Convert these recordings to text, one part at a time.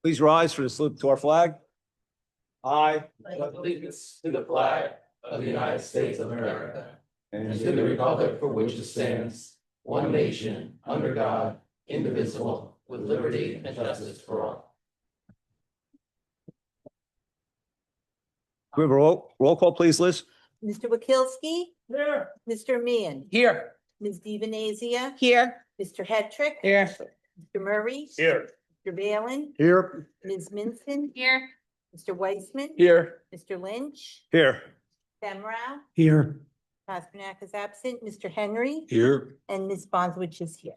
Please rise for the salute to our flag. I pledge allegiance to the flag of the United States of America and to the republic for which it stands, one nation, under God, indivisible, with liberty and justice for all. We have a roll call, please, Liz. Mr. Wakilski? Here. Mr. Meehan? Here. Ms. Divanazia? Here. Mr. Hetrick? Here. Mr. Murray? Here. Mr. Valen? Here. Ms. Minson? Here. Mr. Weissman? Here. Mr. Lynch? Here. Semrau? Here. Pasternak is absent. Mr. Henry? Here. And Ms. Bonzwich is here.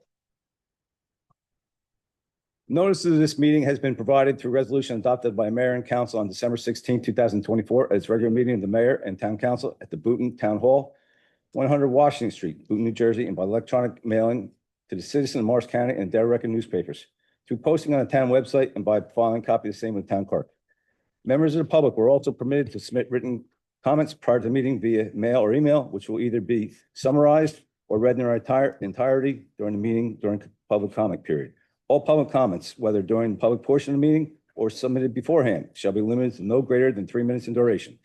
Notice of this meeting has been provided through resolution adopted by Mayor and Council on December 16, 2024, as regular meeting of the Mayor and Town Council at the Boonton Town Hall, 100 Washington Street, Boonton, New Jersey, and by electronic mailing to the citizens of Morris County and Delaware Record newspapers, through posting on the town website and by filing a copy of the same with the town clerk. Members of the public were also permitted to submit written comments prior to the meeting via mail or email, which will either be summarized or read in their entirety during the meeting during public comment period. All public comments, whether during the public portion of the meeting or submitted beforehand, shall be limited to no greater than 3 minutes in duration.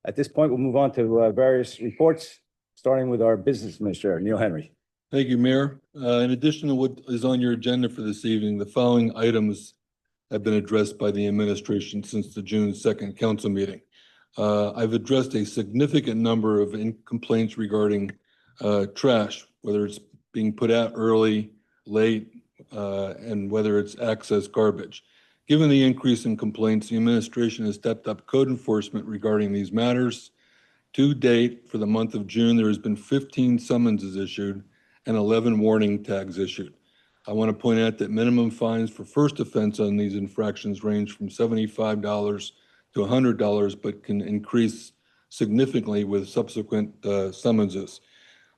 At this point, we'll move on to various reports, starting with our business administrator, Neil Henry. Thank you, Mayor. In addition to what is on your agenda for this evening, the following items have been addressed by the administration since the June 2nd council meeting. I've addressed a significant number of complaints regarding trash, whether it's being put out early, late, and whether it's excess garbage. Given the increase in complaints, the administration has stepped up code enforcement regarding these matters. To date, for the month of June, there has been 15 summonses issued and 11 warning tags issued. I want to point out that minimum fines for first offense on these infractions range from $75 to $100, but can increase significantly with subsequent summonses.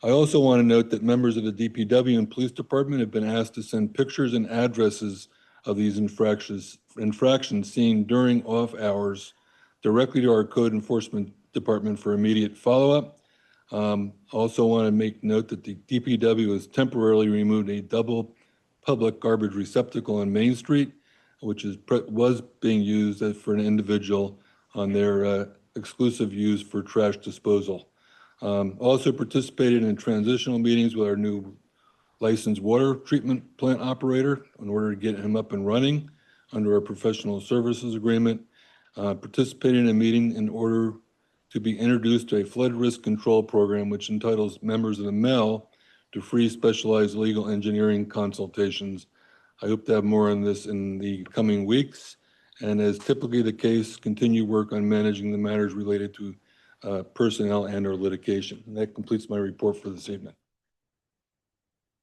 I also want to note that members of the DPW and police department have been asked to send pictures and addresses of these infractions seen during off hours directly to our code enforcement department for immediate follow-up. Also want to make note that the DPW has temporarily removed a double public garbage receptacle on Main Street, which was being used for an individual on their exclusive use for trash disposal. Also participated in transitional meetings with our new licensed water treatment plant operator in order to get him up and running under a professional services agreement. Participated in a meeting in order to be introduced to a flood risk control program, which entitles members of the MEL to free specialized legal engineering consultations. I hope to have more on this in the coming weeks. And as typically the case, continue work on managing the matters related to personnel and or litigation. And that completes my report for this evening.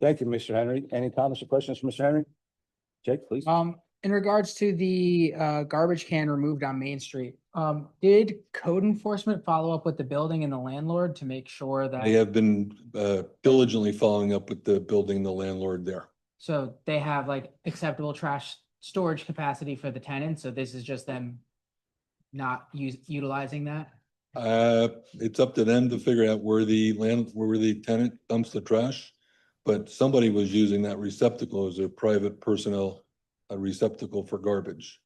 Thank you, Mr. Henry. Any comments or questions for Mr. Henry? Jake, please. In regards to the garbage can removed on Main Street, did code enforcement follow up with the building and the landlord to make sure that? I have been diligently following up with the building, the landlord there. So they have like acceptable trash storage capacity for the tenants, so this is just them not utilizing that? It's up to them to figure out where the tenant dumps the trash, but somebody was using that receptacle as a private personnel receptacle for garbage.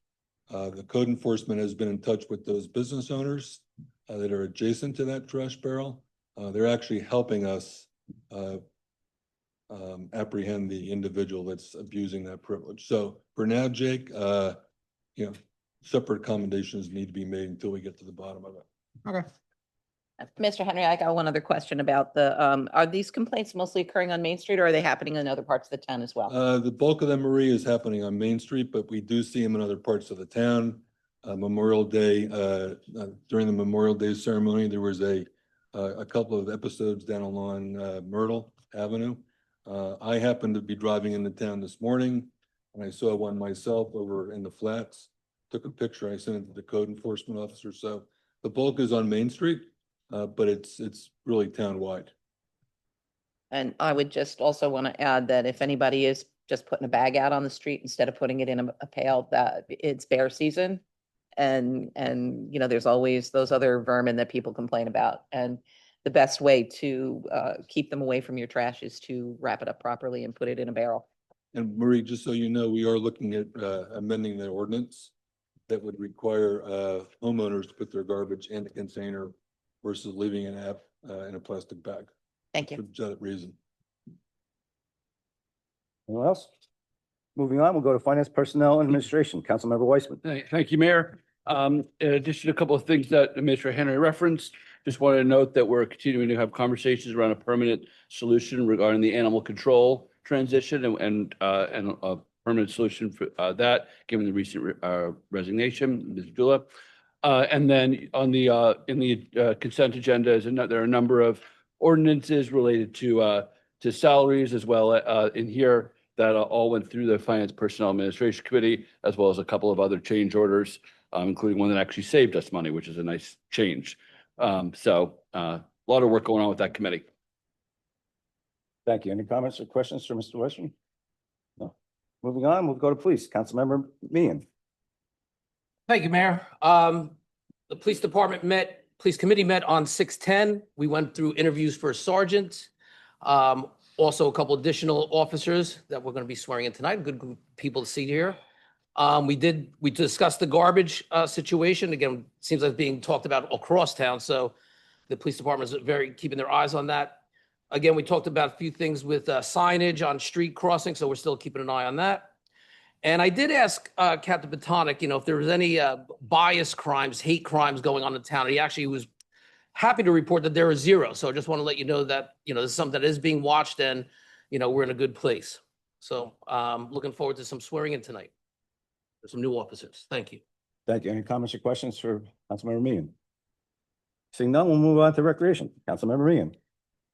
The code enforcement has been in touch with those business owners that are adjacent to that trash barrel. They're actually helping us apprehend the individual that's abusing that privilege. So for now, Jake, separate accommodations need to be made until we get to the bottom of it. Okay. Mr. Henry, I got one other question about are these complaints mostly occurring on Main Street or are they happening in other parts of the town as well? The bulk of them, Marie, is happening on Main Street, but we do see them in other parts of the town. Memorial Day, during the Memorial Day ceremony, there was a couple of episodes down along Myrtle Avenue. I happened to be driving into town this morning and I saw one myself over in the flats, took a picture, I sent it to the code enforcement officer. So the bulk is on Main Street. But it's really town-wide. And I would just also want to add that if anybody is just putting a bag out on the street instead of putting it in a pail, that it's bear season. And there's always those other vermin that people complain about. And the best way to keep them away from your trash is to wrap it up properly and put it in a barrel. And Marie, just so you know, we are looking at amending the ordinance that would require homeowners to put their garbage in a container versus leaving it in a plastic bag. Thank you. For that reason. Anyone else? Moving on, we'll go to Finance, Personnel, and Administration. Councilmember Weissman. Thank you, Mayor. In addition to a couple of things that Administrator Henry referenced, just wanted to note that we're continuing to have conversations around a permanent solution regarding the animal control transition and a permanent solution for that, given the recent resignation, Ms. Dula. And then on the in the consent agenda, there are a number of ordinances related to salaries as well in here that all went through the Finance Personnel Administration Committee, as well as a couple of other change orders, including one that actually saved us money, which is a nice change. So a lot of work going on with that committee. Thank you. Any comments or questions for Mr. Weissman? No. Moving on, we'll go to Police. Councilmember Meehan. Thank you, Mayor. The police committee met on 6/10. We went through interviews for a sergeant. Also a couple additional officers that we're going to be swearing in tonight. Good group of people to see here. We discussed the garbage situation. Again, seems like it's being talked about across town. So the police department is very keeping their eyes on that. Again, we talked about a few things with signage on street crossings. So we're still keeping an eye on that. And I did ask Captain Botonic, if there was any bias crimes, hate crimes going on in town. He actually was happy to report that there is zero. So I just want to let you know that, this is something that is being watched and, we're in a good place. So looking forward to some swearing in tonight. There's some new officers. Thank you. Thank you. Any comments or questions for Councilmember Meehan? Seeing none, we'll move on to Recreation. Councilmember Meehan.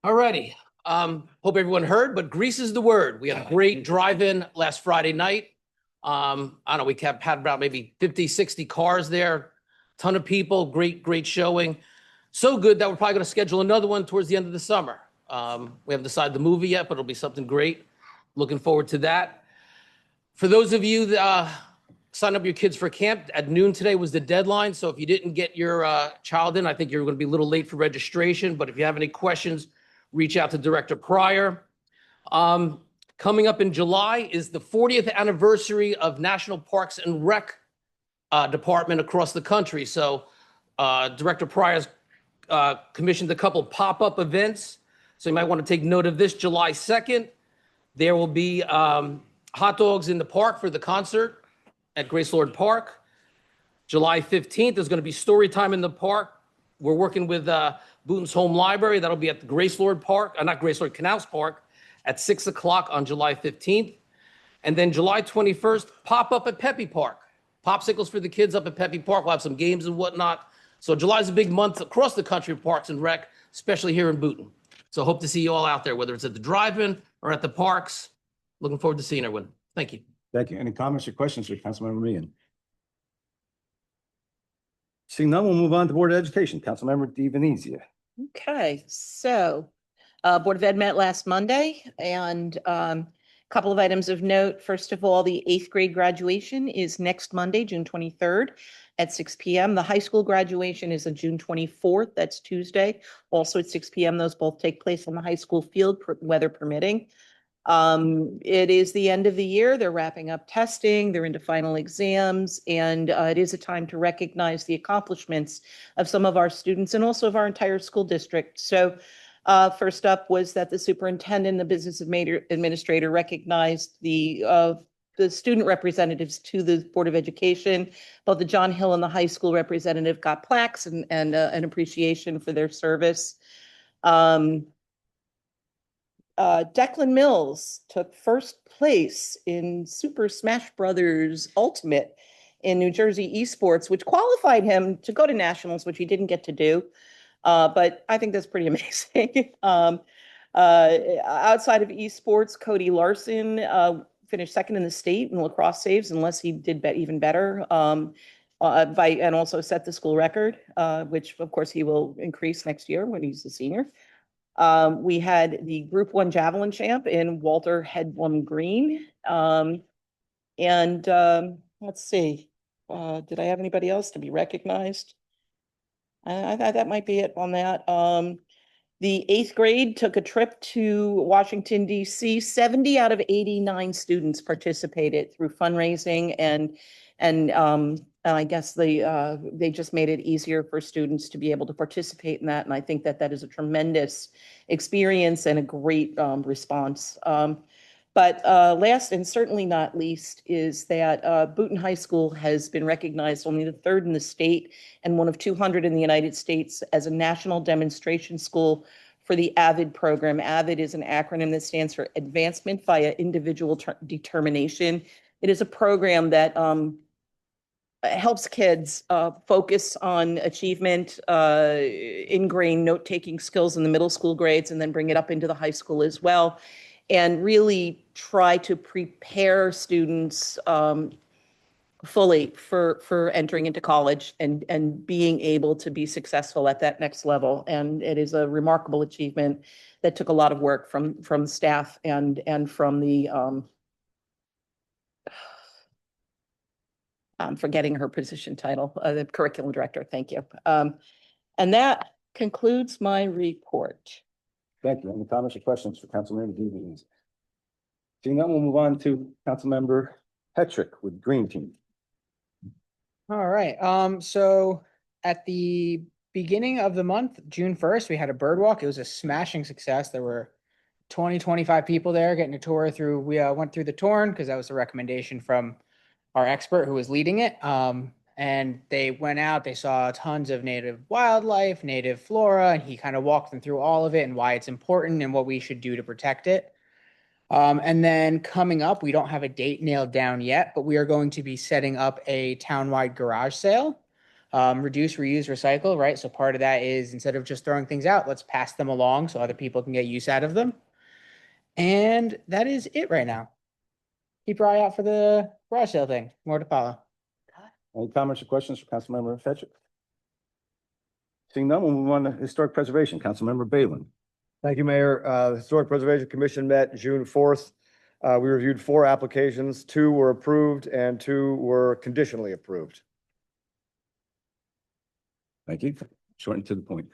All righty. Hope everyone heard, but Grease is the word. We had a great drive-in last Friday night. I don't know, we had about maybe 50, 60 cars there, ton of people, great showing. So good that we're probably going to schedule another one towards the end of the summer. We haven't decided the movie yet, but it'll be something great. Looking forward to that. For those of you that signed up your kids for camp, at noon today was the deadline. So if you didn't get your child in, I think you're going to be a little late for registration. But if you have any questions, reach out to Director Pryor. Coming up in July is the 40th anniversary of National Parks and Rec Department across the country. So Director Pryor's commissioned a couple pop-up events. So you might want to take note of this. July 2nd, there will be hot dogs in the park for the concert at Grace Lord Park. July 15th, there's going to be story time in the park. We're working with Booton's Home Library. That'll be at the Grace Lord Park, not Grace Lord, Canals Park at 6 o'clock on July 15th. And then July 21st, pop up at Pepe Park. Popsicles for the kids up at Pepe Park. We'll have some games and whatnot. So July's a big month across the country of Parks and Rec, especially here in Booton. So hope to see you all out there, whether it's at the drive-in or at the parks. Looking forward to seeing everyone. Thank you. Thank you. Any comments or questions for Councilmember Meehan? Seeing none, we'll move on to Board of Education. Councilmember Di Venezia. Okay, so Board of Ed met last Monday, and a couple of items of note. First of all, the 8th grade graduation is next Monday, June 23rd at 6 p.m. The high school graduation is on June 24th. That's Tuesday, also at 6 p.m. Those both take place on the high school field, weather permitting. It is the end of the year. They're wrapping up testing. They're into final exams, and it is a time to recognize the accomplishments of some of our students and also of our entire school district. So first up was that the superintendent, the business administrator recognized the student representatives to the Board of Education. Both the John Hill and the high school representative got plaques and an appreciation for their service. Declan Mills took first place in Super Smash Brothers Ultimate in New Jersey Esports, which qualified him to go to nationals, which he didn't get to do. But I think that's pretty amazing. Outside of esports, Cody Larson finished second in the state in lacrosse saves, unless he did even better, and also set the school record, which of course he will increase next year when he's a senior. We had the Group 1 Javelin champ in Walter Headlam Green. Let's see, did I have anybody else to be recognized? That might be it on that. The eighth grade took a trip to Washington DC. 70 out of 89 students participated through fundraising and I guess they just made it easier for students to be able to participate in that. And I think that that is a tremendous experience and a great response. But last and certainly not least is that Boonton High School has been recognized only the third in the state and one of 200 in the United States as a national demonstration school for the AVID program. AVID is an acronym that stands for Advancement via Individual Determination. It is a program that helps kids focus on achievement, ingrain note-taking skills in the middle school grades, and then bring it up into the high school as well, and really try to prepare students fully for entering into college and being able to be successful at that next level. And it is a remarkable achievement that took a lot of work from staff and from the I'm forgetting her position title, the curriculum director. Thank you. And that concludes my report. Thank you. Any comments or questions for Councilmember DeVries? Seeing none, we'll move on to Councilmember Petrick with Green Team. All right, so at the beginning of the month, June 1st, we had a bird walk. It was a smashing success. There were 25 people there getting a tour through. We went through the Torn because that was a recommendation from our expert who was leading it. And they went out, they saw tons of native wildlife, native flora, and he kind of walked them through all of it and why it's important and what we should do to protect it. And then coming up, we don't have a date nailed down yet, but we are going to be setting up a townwide garage sale. Reduce, reuse, recycle, right? So part of that is instead of just throwing things out, let's pass them along so other people can get use out of them. And that is it right now. Keep your eye out for the garage sale thing. More to follow. Any comments or questions for Councilmember Petrick? Seeing none, we'll move on to Historic Preservation. Councilmember Balin. Thank you, Mayor. The Historic Preservation Commission met June 4th. We reviewed 4 applications. 2 were approved and 2 were conditionally approved. Thank you. Short and to the point.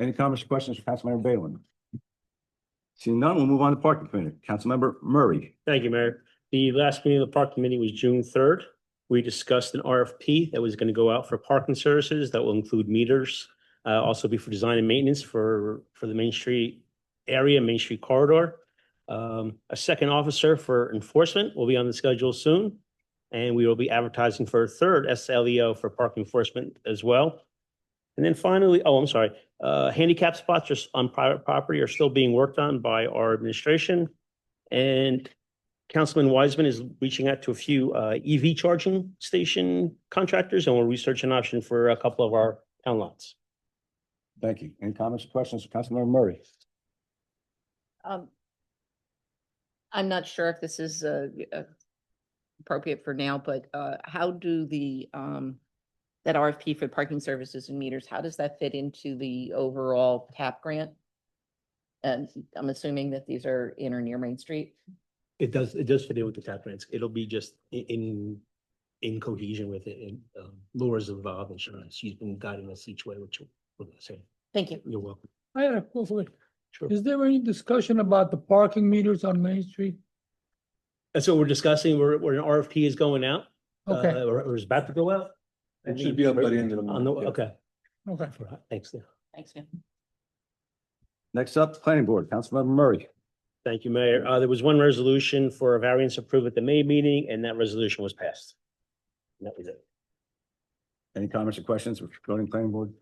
Any comments or questions for Councilmember Balin? Seeing none, we'll move on to Parking Committee. Councilmember Murray. Thank you, Mayor. The last meeting of the Park Committee was June 3rd. We discussed an RFP that was going to go out for parking services that will include meters, also be for design and maintenance for the Main Street area, Main Street corridor. A second officer for enforcement will be on the schedule soon. And we will be advertising for a third SLEO for park enforcement as well. And then finally, handicap spots just on private property are still being worked on by our administration. And Councilman Wiseman is reaching out to a few EV charging station contractors, and we'll research an option for a couple of our town lots. Thank you. Any comments or questions for Councilmember Murray? I'm not sure if this is appropriate for now, but how do the that RFP for parking services and meters, how does that fit into the overall TAP grant? And I'm assuming that these are in or near Main Street. It does fit in with the TAP grants. It'll be just in cohesion with it. And Laura's involved and she's been guiding us each way, which we'll say. Thank you. You're welcome. I had a question. Sure. Is there any discussion about the parking meters on Main Street? That's what we're discussing. Where an RFP is going out. Okay. Or is about to go out. It should be up by the end of the month. Okay. Okay. Thanks. Thanks, man. Next up, Planning Board. Councilmember Murray. Thank you, Mayor. There was one resolution for a variance approved at the May meeting, and that resolution was passed. And that was it. Any comments or questions regarding Planning Board?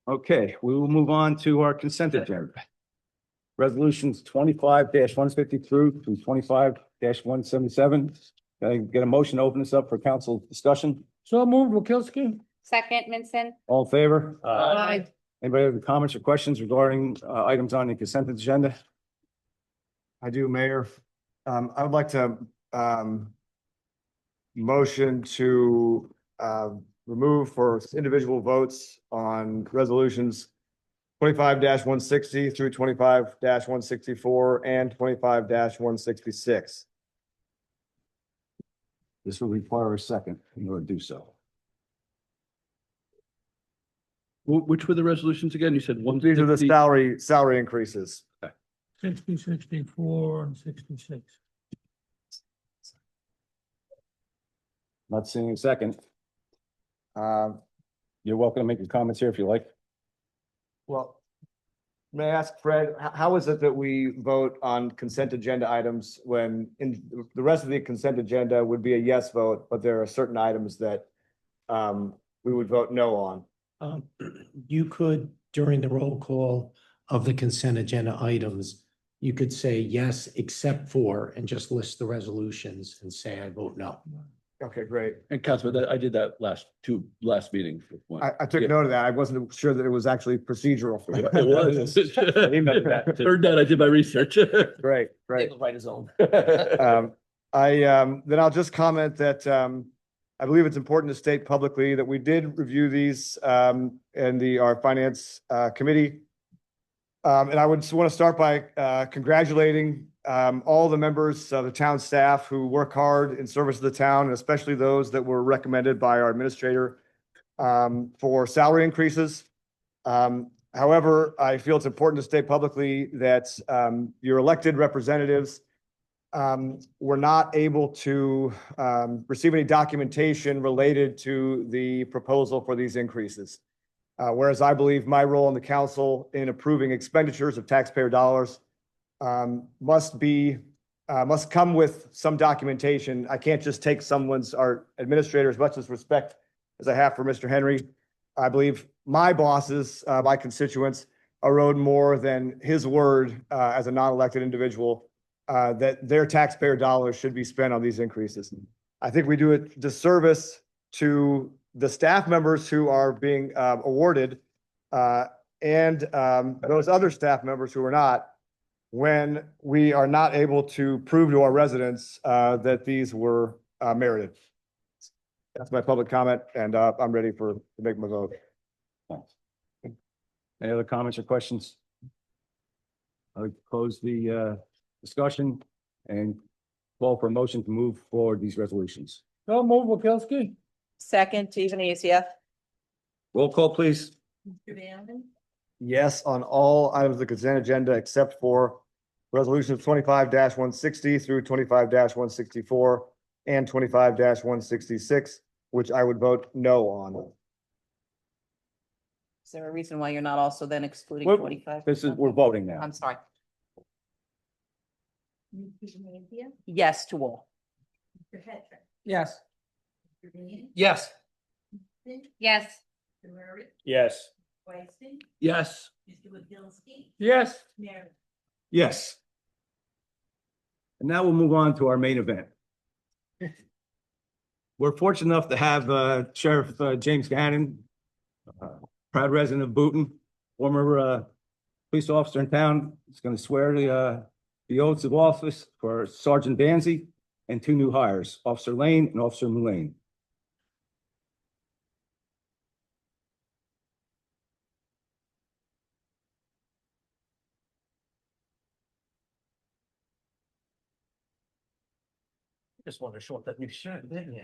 Okay, we will move on to our consent agenda. Resolutions 25-150 through 25-177. Can I get a motion to open this up for council discussion? So moved, Wakilski. Second, Vincent. All in favor? Aye. Anybody have any comments or questions regarding items on the consent agenda? I do, Mayor. I would like to motion to remove for individual votes on resolutions 25-160 through 25-164 and 25-166. This will require a second in order to do so. Which were the resolutions again? You said one. These are the salary increases. 60, 64, and 66. Not seeing a second. Um, You're welcome to make your comments here if you like. Well, may I ask Fred, how is it that we vote on consent agenda items when in the rest of the consent agenda would be a yes vote, but there are certain items that we would vote no on? You could, during the roll call of the consent agenda items, you could say yes, except for, and just list the resolutions and say, I vote no. Okay, great. And Councilman, I did that last meeting. I took note of that. I wasn't sure that it was actually procedural. It was. Heard that, I did my research. Great, great. Write his own. Then I'll just comment that I believe it's important to state publicly that we did review these in our finance committee. And I would just want to start by congratulating all the members of the town staff who work hard in service of the town, and especially those that were recommended by our administrator for salary increases. However, I feel it's important to state publicly that your elected representatives were not able to receive any documentation related to the proposal for these increases. Whereas I believe my role in the council in approving expenditures of taxpayer dollars must come with some documentation. I can't just take our administrator, as much as respect as I have for Mr. Henry. I believe my bosses, my constituents, are owed more than his word as a non-elected individual that their taxpayer dollars should be spent on these increases. I think we do a disservice to the staff members who are being awarded and those other staff members who are not, when we are not able to prove to our residents that these were merited. That's my public comment, and I'm ready to make my vote. Thanks. Any other comments or questions? I'll close the discussion and call for a motion to move forward these resolutions. So move, Wakielski. Second, Stephen Easier. Roll call, please. Mr. Banners? Yes, on all items of the consent agenda except for resolutions 25-160 through 25-164 and 25-166, which I would vote no on. Is there a reason why you're not also then excluding Well, 25? We're voting now. I'm sorry. Mr. Shamazia? Yes to all. Mr. Petra? Yes. Mr. Bean? Yes. Yes. Mr. Murray? Yes. Weston? Yes. Mr. Wakielski? Yes. Mayor? Yes. And now we'll move on to our main event. We're fortunate enough to have Sheriff James Gannon, proud resident of Booton, former police officer in town. He's going to swear the oaths of office for Sergeant Danzy and two new hires, Officer Lane and Officer Mullane. Just wanted to show up that new shirt, didn't you?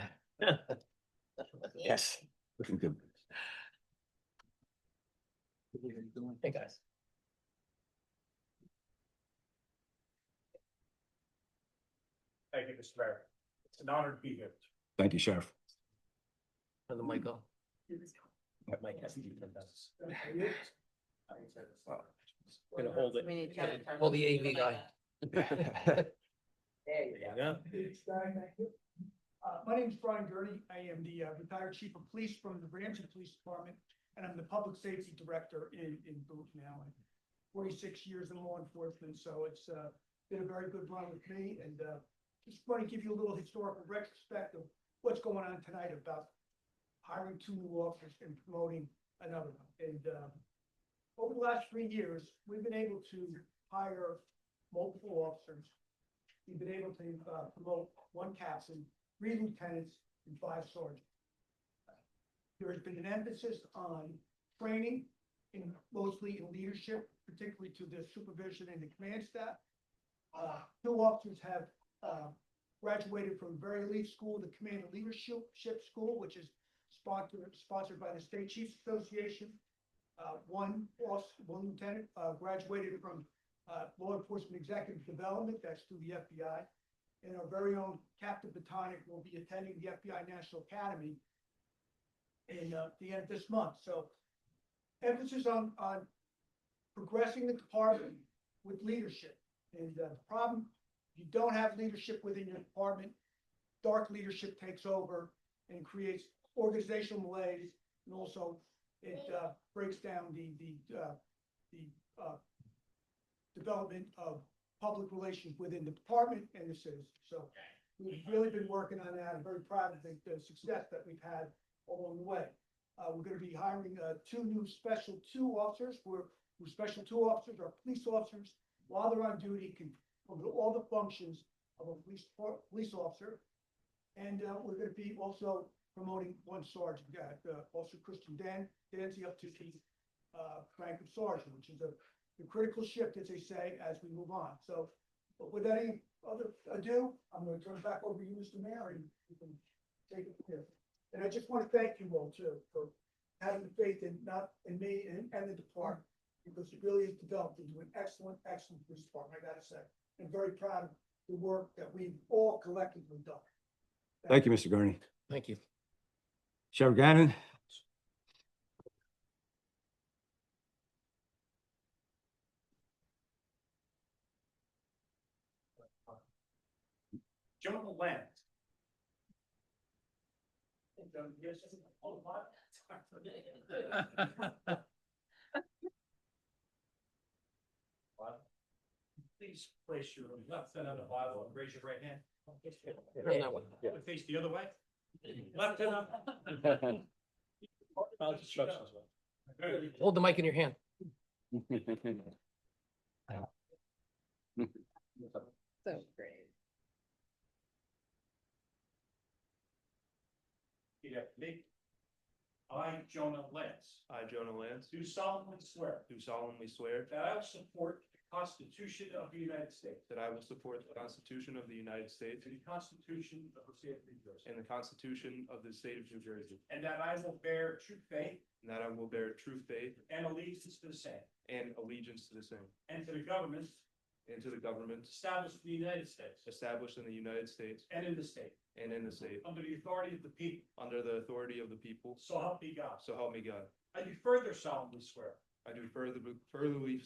Yes. Looking good. Hey, guys. Thank you, Mr. Mayor. It's an honor to be here. Thank you, Sheriff. Turn the mic on. Mike has to do that. Gonna hold it. We need to- Hold the AV guy. There you go. My name is Brian Gurney. I am the retired chief of police from the Ramsey Police Department, and I'm the public safety director in Booth now. 46 years in law enforcement, so it's been a very good run with me. And just want to give you a little historical retrospective of what's going on tonight about hiring two new officers and promoting another one. And over the last 3 years, we've been able to hire multiple officers. We've been able to promote one captain, 3 lieutenants, and 5 sergeants. There has been an emphasis on training, mostly in leadership, particularly to the supervision and the command staff. 2 officers have graduated from very elite school, the Command and Leadership School, which is sponsored by the State Chiefs Association. One lieutenant, graduated from, Law Enforcement Executive Development, that's through the FBI. And our very own Captain Batonic will be attending the FBI National Academy in, the end of this month. So emphasis on progressing the department with leadership. And the problem, if you don't have leadership within your department, dark leadership takes over and creates organizational malaise, and also it breaks down the development of public relations within the department and the citizens. So we've really been working on that. I'm very proud of the success that we've had along the way. We're going to be hiring two new Special 2 officers, who Special 2 officers are police officers while they're on duty, can fulfill all the functions of a police officer. And we're going to be also promoting one sergeant. We got Officer Christian Dancy up to the rank of sergeant, which is the critical shift, as they say, as we move on. So, but without any other ado, I'm going to turn it back over to you, Mr. Mayor, and you can take it from here. And I just want to thank you all too for having the faith in me and the department, because it really has developed into an excellent police department, I gotta say. I'm very proud of the work that we've all collectively done. Thank you, Mr. Gurney. Thank you. Sheriff Gannon? Jonah Land. Please place your left hand on the Bible and raise your right hand. Turn that one. Face the other way. Left hand up. Hold the mic in your hand. So great. Repeat after me. I, Jonah Lance. I, Jonah Lance, Do solemnly swear do solemnly swear that I will support the Constitution of the United States that I will support the Constitution of the United States and the Constitution of the State of New Jersey, and the Constitution of the State of New Jersey, and that I will bear true faith and that I will bear true faith and allegiance to the same, and allegiance to the same, and to the governments and to the governments established in the United States established in the United States and in the state, and in the state, under the authority of the people, under the authority of the people, so help me God. so help me God. I do further solemnly swear I do solemnly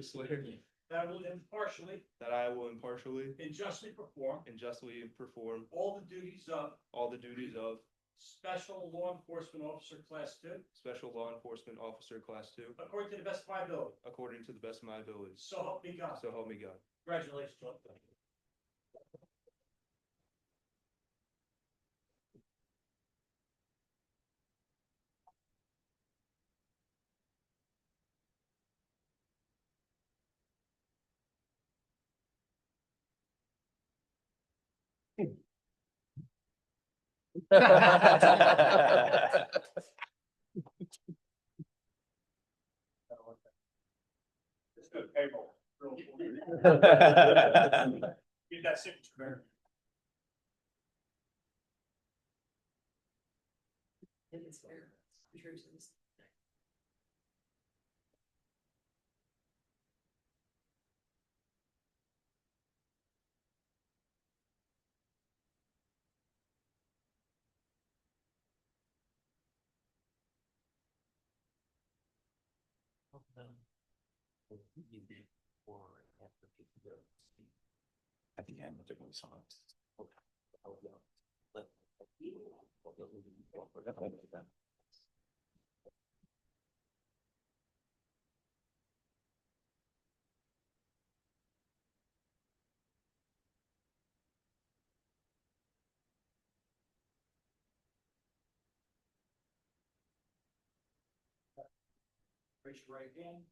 swear that I will impartially that I will impartially and justly perform and justly perform all the duties of all the duties of Special Law Enforcement Officer Class 2 Special Law Enforcement Officer Class 2 according to the best of my ability. according to the best of my abilities. So help me God. So help me God. Congratulations, John. Let's do a payroll. Get that signature, Mayor. At the end, they're going to sign. Raise your right hand.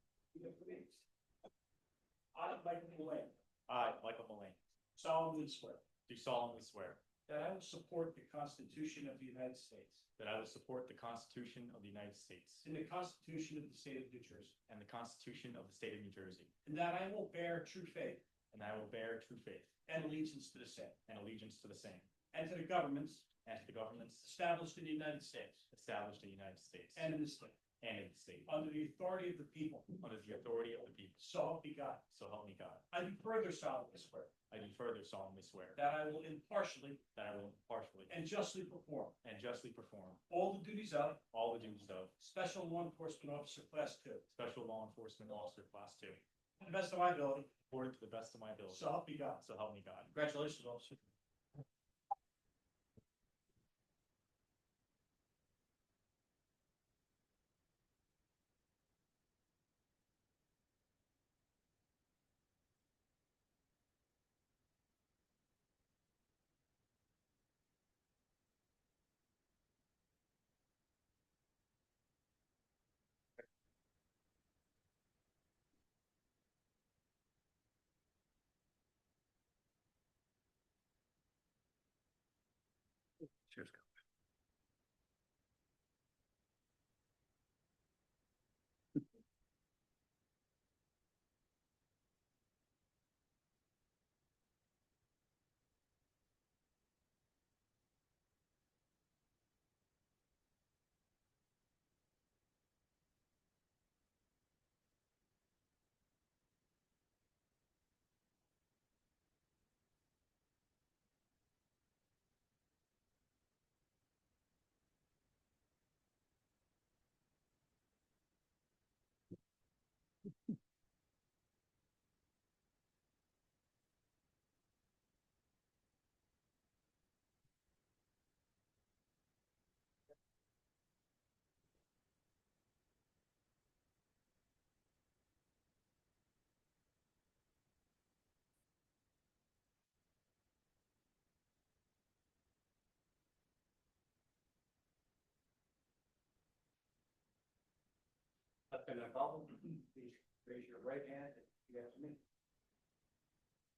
I, Michael Mullane, I, Michael Mullane, solemnly swear do solemnly swear that I will support the Constitution of the United States that I will support the Constitution of the United States and the Constitution of the State of New Jersey, and the Constitution of the State of New Jersey, and that I will bear true faith and I will bear true faith and allegiance to the same, and allegiance to the same, and to the governments and to the governments established in the United States established in the United States and in the state, and in the state, under the authority of the people. under the authority of the people. So help me God. So help me God. I do further solemnly swear I do further solemnly swear that I will impartially that I will impartially and justly perform and justly perform all the duties of all the duties of Special Law Enforcement Officer Class 2 Special Law Enforcement Officer Class 2, to the best of my ability. according to the best of my ability. So help me God. So help me God. Congratulations, officer. Cheers. Please raise your right hand and repeat after me.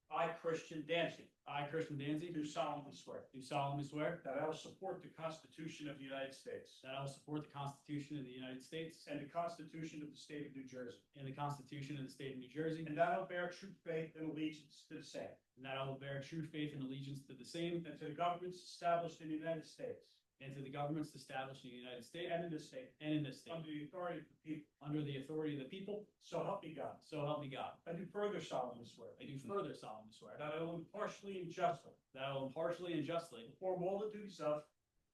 I, Christian Danzig, I, Christian Danzig, do solemnly swear do solemnly swear that I will support the Constitution of the United States that I will support the Constitution of the United States and the Constitution of the State of New Jersey, and the Constitution of the State of New Jersey, and that I will bear true faith and allegiance to the same and that I will bear true faith and allegiance to the same and to the governments established in the United States and to the governments established in the United States and in this state and in this state, under the authority of the people. under the authority of the people, So help me God. so help me God. I do further solemnly swear I do further solemnly swear that I will impartially and justly that I will impartially and justly perform all the duties of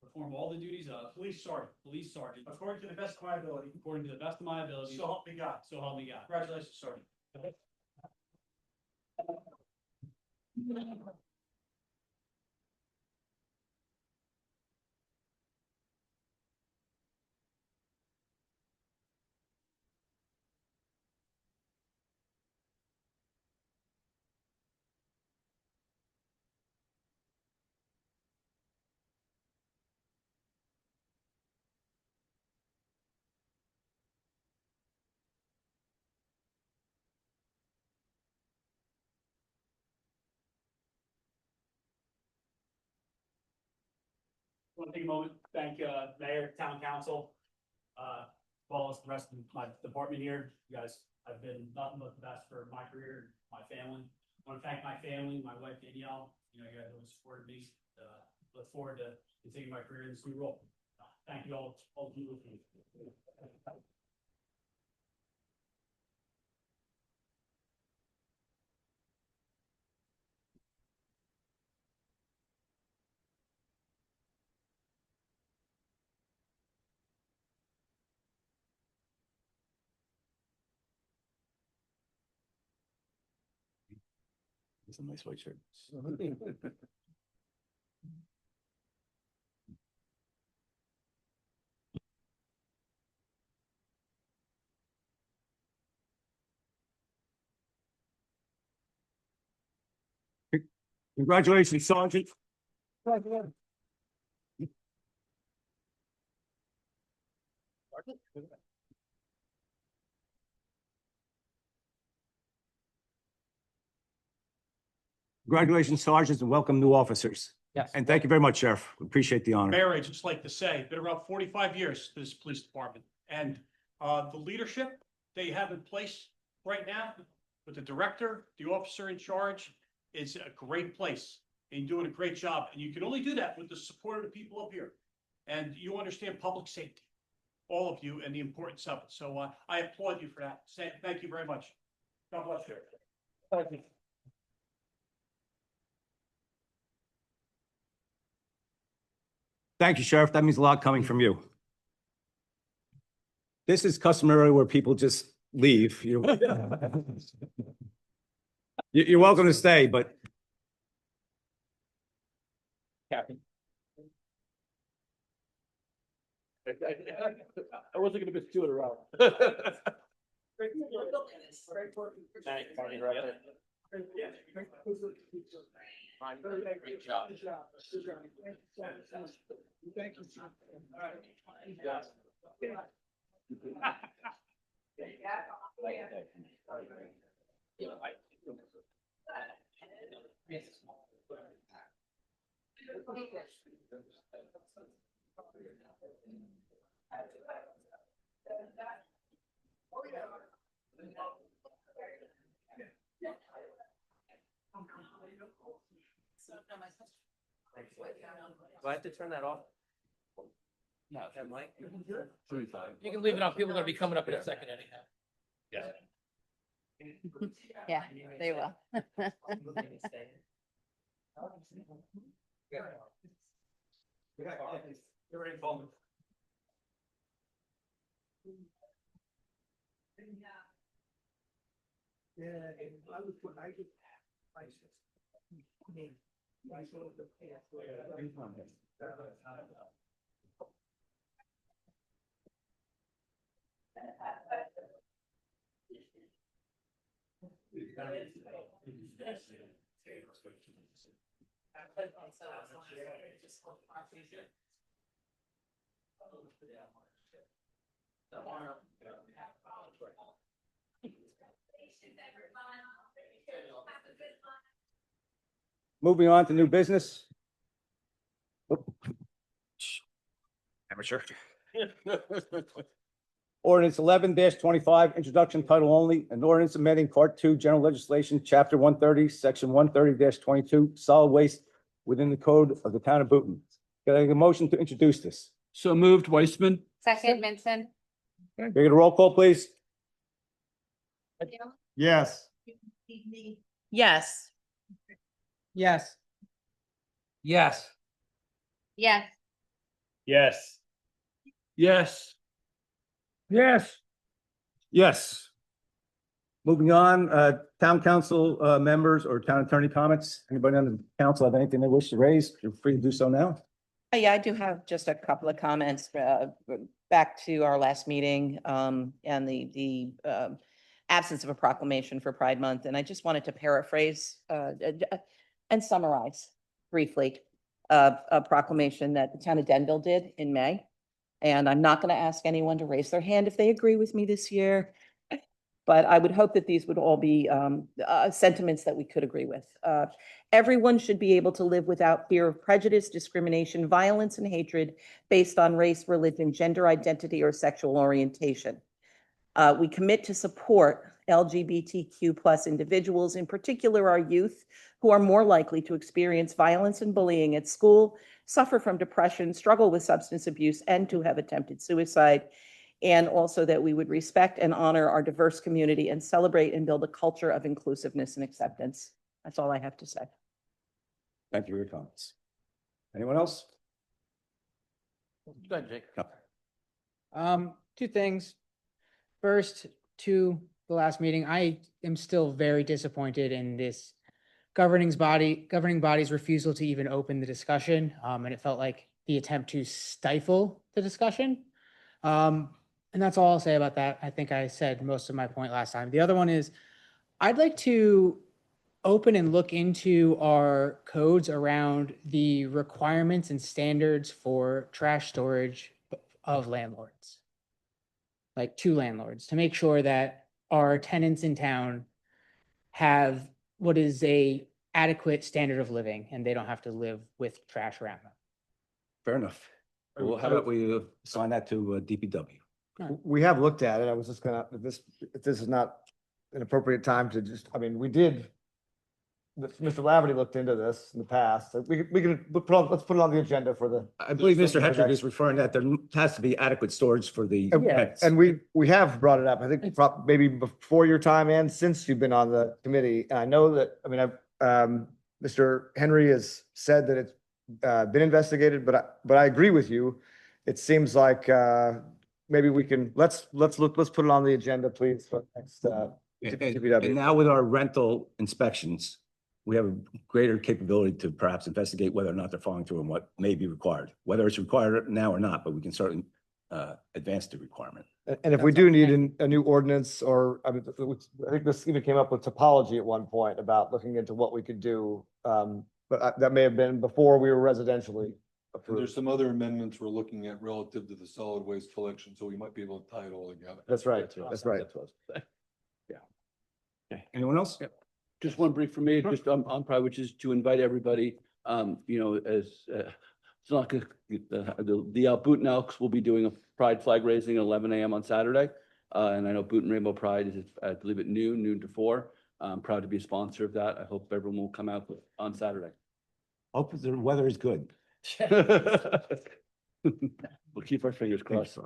perform all the duties of police sergeant police sergeant according to the best of my ability. according to the best of my ability, So help me God. so help me God. Congratulations, Sergeant. Want to take a moment, thank Mayor, Town Council, as well as the rest of my department here. You guys have been nothing but the best for my career, my family. I want to thank my family, my wife Danielle. You guys always supported me. Look forward to continuing my career in this new role. Thank you all of you with me. It's a nice white shirt. Congratulations, Sergeant. Congratulations, Sergeants, and welcome new officers. Yes. And thank you very much, Sheriff. We appreciate the honor. Mayor, I'd just like to say, been around 45 years to this police department. And the leadership they have in place right now with the director, the officer in charge, is a great place. And you're doing a great job. And you can only do that with the support of the people up here. And you understand public safety. all of you and the importance of it. So I applaud you for that. Thank you very much. God bless you. Thank you. Thank you, Sheriff. That means a lot coming from you. This is customary where people just leave. You're welcome to stay, but Kathy. I wasn't gonna miss two in a row. Great job. Thank you. Do I have to turn that off? No, that mic. You can leave it on. People are gonna be coming up in a second anyhow. Yeah. Yeah, they will. moving on to new business. Amateur. Ordinance 11-25, introduction title only, an ordinance amending Part 2, General Legislation, Chapter 130, Section 130-22, solid waste within the code of the town of Boonton. Can I get a motion to introduce this? So moved, Weissman. Second, Vincent. Can I get a roll call, please? Yes. Yes. Yes. Yes. Yes. Yes. Yes. Yes. Yes. Moving on, town council members or town attorney comments. Anybody on the council have anything they wish to raise? You're free to do so now. Yeah, I do have just a couple of comments back to our last meeting and the absence of a proclamation for Pride Month. And I just wanted to paraphrase and summarize briefly a proclamation that the town of Denville did in May. And I'm not going to ask anyone to raise their hand if they agree with me this year, but I would hope that these would all be sentiments that we could agree with. Everyone should be able to live without fear of prejudice, discrimination, violence, and hatred based on race, religion, gender identity, or sexual orientation. We commit to support LGBTQ+ individuals, in particular our youth, who are more likely to experience violence and bullying at school, suffer from depression, struggle with substance abuse, and to have attempted suicide. And also that we would respect and honor our diverse community and celebrate and build a culture of inclusiveness and acceptance. That's all I have to say. Thank you for your comments. Anyone else? Go ahead, Jake. Two things. First, to the last meeting, I am still very disappointed in this governing body's refusal to even open the discussion. And it felt like the attempt to stifle the discussion. And that's all I'll say about that. I think I said most of my point last time. The other one is I'd like to open and look into our codes around the requirements and standards for trash storage of landlords, like to landlords, to make sure that our tenants in town have what is a adequate standard of living and they don't have to live with trash around them. Fair enough. Well, how about we assign that to DPW? We have looked at it. I was just gonna, if this is not an appropriate time to just, I mean, we did Mr. Laverty looked into this in the past. So let's put it on the agenda for the. I believe Mr. for Hetrick next- is referring that there has to be adequate storage for the And- pets. And we have brought it up, I think maybe before your time and since you've been on the committee. And I know that, I mean, Mr. Henry has said that it's been investigated, but I agree with you. It seems like maybe we can, let's put it on the agenda, please, for next. And DPW. now with our rental inspections, we have a greater capability to perhaps investigate whether or not they're following through and what may be required, whether it's required now or not, but we can certainly advance the requirement. And if we do need a new ordinance, or, I mean, I think this even came up with topology at one point about looking into what we could do. But that may have been before we were residentially And there's approved. some other amendments we're looking at relative to the solid waste collection, so we might be able to tie it all together. That's right, that's right. Okay, anyone else? Just one brief for me, just on Pride, which is to invite everybody, you know, as, it's not gonna, the Boonton Elks will be doing a Pride flag raising at 11 a.m. on Saturday. And I know Boonton Rainbow Pride is, I believe at noon to 4. I'm proud to be a sponsor of that. I hope everyone will come out on Saturday. Hope the weather is good. We'll keep our fingers crossed.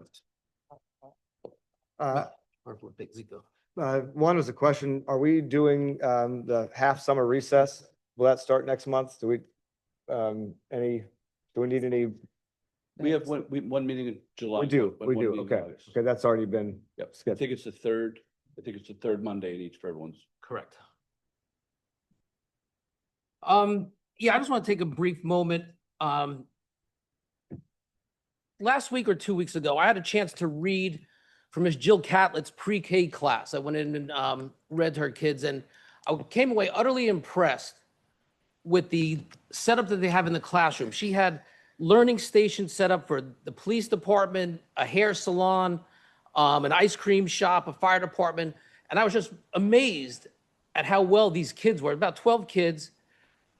One was a question, are we doing the half summer recess? Will that start next month? Do we need any? We have one meeting in July. We do, one we do, meeting in okay. August. Okay, that's already been Yep, I scheduled. think it's the third Monday in each for everyone's. Correct. Yeah, I just want to take a brief moment. Last week or 2 weeks ago, I had a chance to read from Miss Jill Catlett's pre-K class. I went in and read to her kids, and I came away utterly impressed with the setup that they have in the classroom. She had learning stations set up for the police department, a hair salon, an ice cream shop, a fire department. And I was just amazed at how well these kids were, about 12 kids,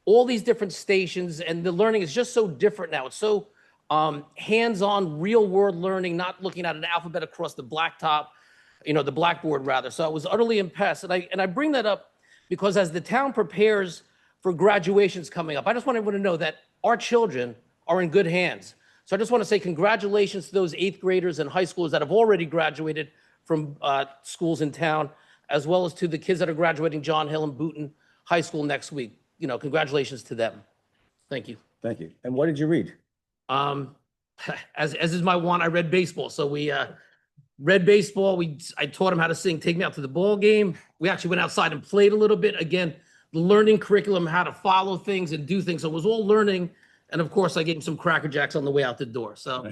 all these different stations, and the learning is just so different now. It's so hands-on, real-world learning, not looking at an alphabet across the blacktop, you know, the blackboard rather. So I was utterly impressed. And I bring that up because as the town prepares for graduations coming up, I just want everyone to know that our children are in good hands. So I just want to say congratulations to those 8th graders and high schoolers that have already graduated from schools in town, as well as to the kids that are graduating John Hill and Boonton High School next week. You know, congratulations to them. Thank you. Thank you. And what did you read? As is my want, I read baseball. So we read baseball. I taught them how to sing "Take Me Out to the Ball Game." We actually went outside and played a little bit. Again, the learning curriculum, how to follow things and do things. So it was all learning. And of course, I gave him some Cracker Jacks on the way out the door. So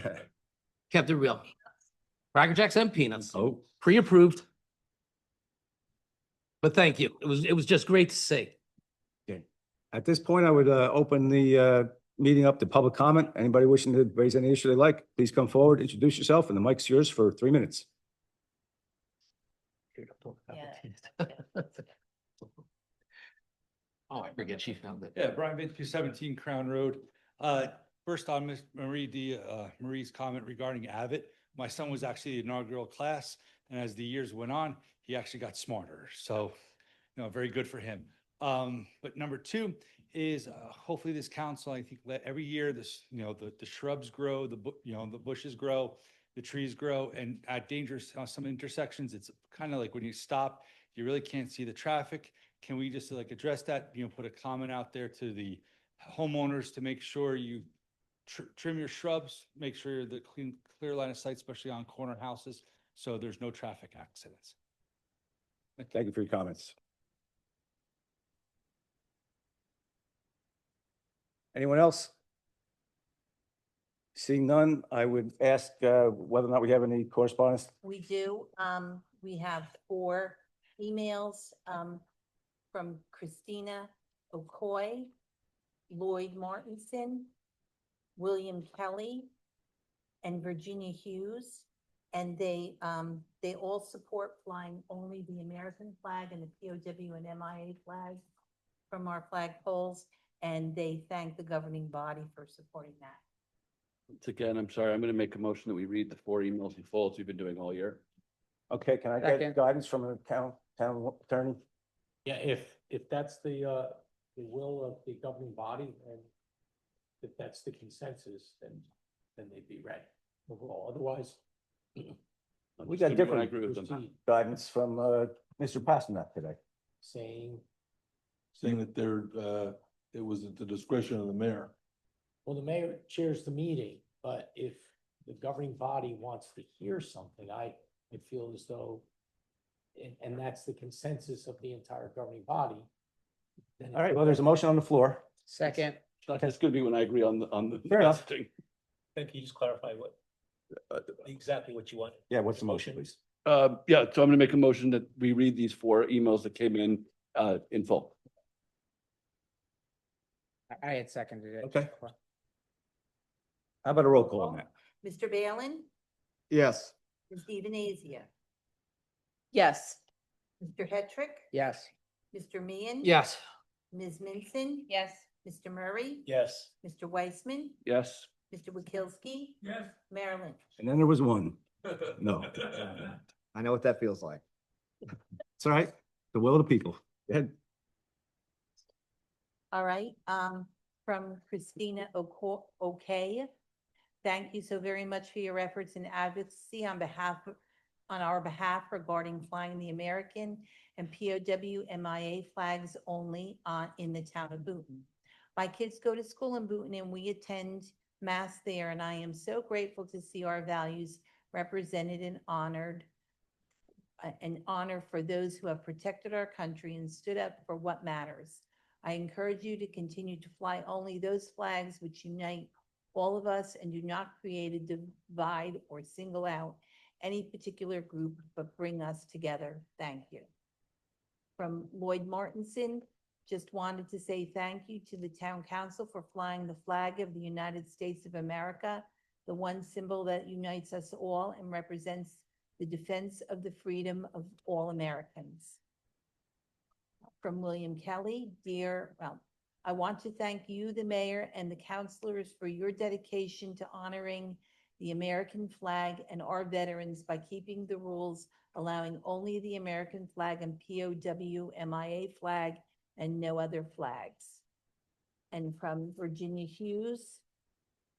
kept it real. Cracker Jacks and peanuts. Oh, Pre-approved. But thank you. It was just great to see. at this point, I would open the meeting up to public comment. Anybody wishing to raise any issue they like, please come forward, introduce yourself, and the mic's yours for 3 minutes. Oh, I forget she found it. Yeah, Brian Vince, 217 Crown Road. First on Miss Marie's comment regarding Avid. My son was actually the inaugural class, and as the years went on, he actually got smarter. So, very good for him. But number two is hopefully this council, I think, let every year this, the shrubs grow, the bushes grow, the trees grow, and at dangerous some intersections, it's kind of like when you stop, you really can't see the traffic. Can we just address that? Put a comment out there to the homeowners to make sure you trim your shrubs, make sure the clear line of sight, especially on corner houses, so there's no traffic accidents. Thank you for your comments. Anyone else? Seeing none, I would ask whether or not we have any correspondence. We do. We have 4 emails from Christina Okoy, Lloyd Martinson, William Kelly, and Virginia Hughes. And they all support flying only the American flag and the POW and MIA flag from our flagpoles. And they thank the governing body for supporting that. Once again, I'm sorry, I'm going to make a motion that we read the 4 emails in full as we've been doing all year. Okay, can I get Second. guidance from the town attorney? Yeah, if that's the the will of the governing body, and if that's the consensus, then they'd be read overall. Otherwise. We got I different agree with them. proceed, guidance from Mr. Pasternak today. Saying, Saying that it was at the discretion of the mayor. well, the mayor chairs the meeting, but if the governing body wants to hear something, I feel as though, and that's the consensus of the entire governing body. then All right, well, there's a motion on the floor. Second, It's not just gonna be when I agree on the. Fair enough. thing. Can you just clarify what, exactly what you want? Yeah, what's the motion, please? Yeah, so I'm gonna make a motion that we read these 4 emails that came in full. I had seconded it. Okay. How about a roll call on that? Mr. Balin, Yes. Ms. Evanazia, Yes. Mr. Hetrick, Yes. Mr. Meehan. Yes. Ms. Minson, Yes. Mr. Murray, Yes. Mr. Weissman, Yes. Mr. Wakilsky, Yes. Mayor Lynch. And then there was one. No. I know what that feels like. It's all right. The will of the people. Go ahead. All right, from Christina Okay. Thank you so very much for your efforts and advocacy on our behalf regarding flying the American and POW MIA flags only in the town of Boonton. My kids go to school in Boonton and we attend mass there, and I am so grateful to see our values represented and honored. An honor for those who have protected our country and stood up for what matters. I encourage you to continue to fly only those flags which unite all of us and do not create a divide or single out any particular group, but bring us together. Thank you. From Lloyd Martinson, just wanted to say thank you to the town council for flying the flag of the United States of America, the one symbol that unites us all and represents the defense of the freedom of all Americans. From William Kelly, I want to thank you, the mayor, and the councilors for your dedication to honoring the American flag and our veterans by keeping the rules, allowing only the American flag and POW MIA flag and no other flags. And from Virginia Hughes,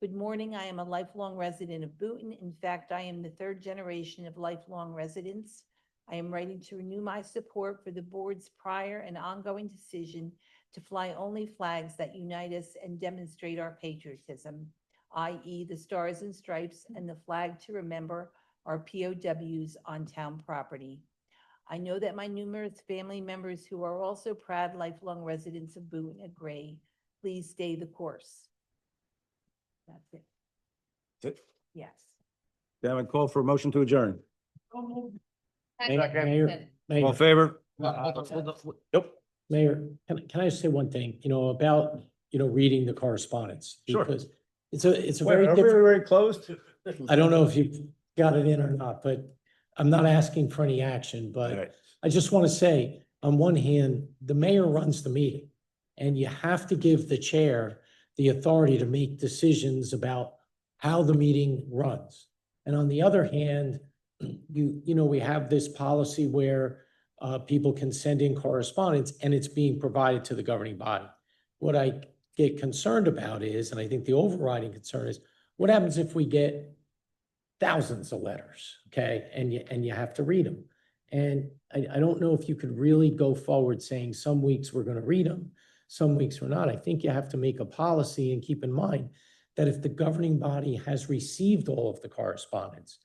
good morning. I am a lifelong resident of Boonton. In fact, I am the 3rd generation of lifelong residents. I am writing to renew my support for the board's prior and ongoing decision to fly only flags that unite us and demonstrate our patriotism, i.e. the Stars and Stripes and the flag to remember our POWs on town property. I know that my numerous family members who are also proud lifelong residents of Boonton agree. Please stay the course. That's it. That's it. Yes. Then I would call for a motion to adjourn. Mayor, All in favor? Nope. Mayor, can I just say one thing, about, reading the correspondence? Sure. Because it's a very Are we different, already closed? I don't know if you've got it in or not, but I'm not asking for any action, All but right. I just want to say, on one hand, the mayor runs the meeting. And you have to give the chair the authority to make decisions about how the meeting runs. And on the other hand, we have this policy where people can send in correspondence and it's being provided to the governing body. What I get concerned about is, and I think the overriding concern is, what happens if we get thousands of letters, okay? And you have to read them. And I don't know if you could really go forward saying some weeks we're going to read them, some weeks we're not. I think you have to make a policy and keep in mind that if the governing body has received all of the correspondence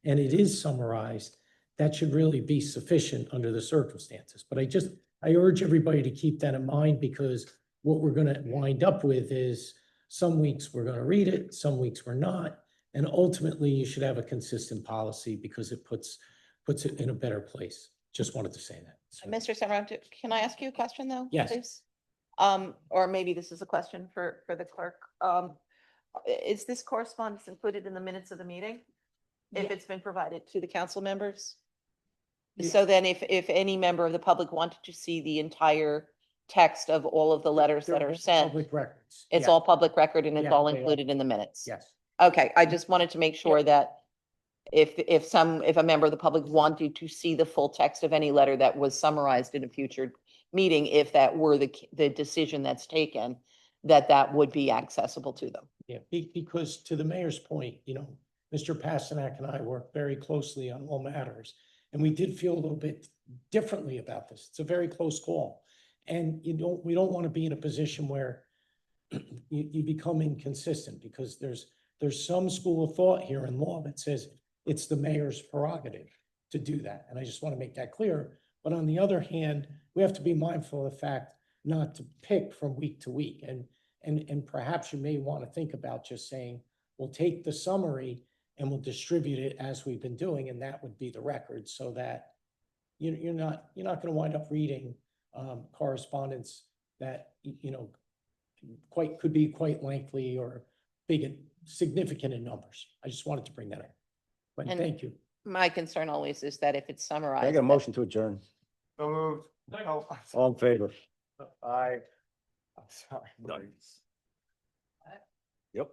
and it is summarized, that should really be sufficient under the circumstances. But I urge everybody to keep that in mind, because what we're going to wind up with is some weeks we're going to read it, some weeks we're not. And ultimately you should have a consistent policy because it puts it in a better place. Just wanted to say that. So- Mr. Samrat, can I ask you a question though? Yes. Please? Or maybe this is a question for the clerk. Is this correspondence included in the minutes of the meeting? If Yeah. it's been provided to the council members? Yeah. So then if any member of the public wanted to see the entire text of all of the letters that are sent, Public records. it's Yeah. all public record and it's Yeah, all they are. included in the minutes? Yes. Okay, I just wanted to make sure that if a member of the public wanted to see the full text of any letter that was summarized in a future meeting, if that were the decision that's taken, that would be accessible to them. Yeah, because to the mayor's point, Mr. Pasternak and I work very closely on all matters. And we did feel a little bit differently about this. It's a very close call. And we don't want to be in a position where you become inconsistent, because there's some school of thought here in law that says it's the mayor's prerogative to do that. And I just want to make that clear. But on the other hand, we have to be mindful of the fact not to pick from week to week. And perhaps you may want to think about just saying, we'll take the summary and we'll distribute it as we've been doing, and that would be the record, so that you're not going to wind up reading correspondence that could be quite lengthy or big and significant in numbers. I just wanted to bring that up. But And- thank you. My concern always is that if it's summarized. I got a that- motion to adjourn. So moved. Oh, All in favor? aye. I'm sorry. Yep.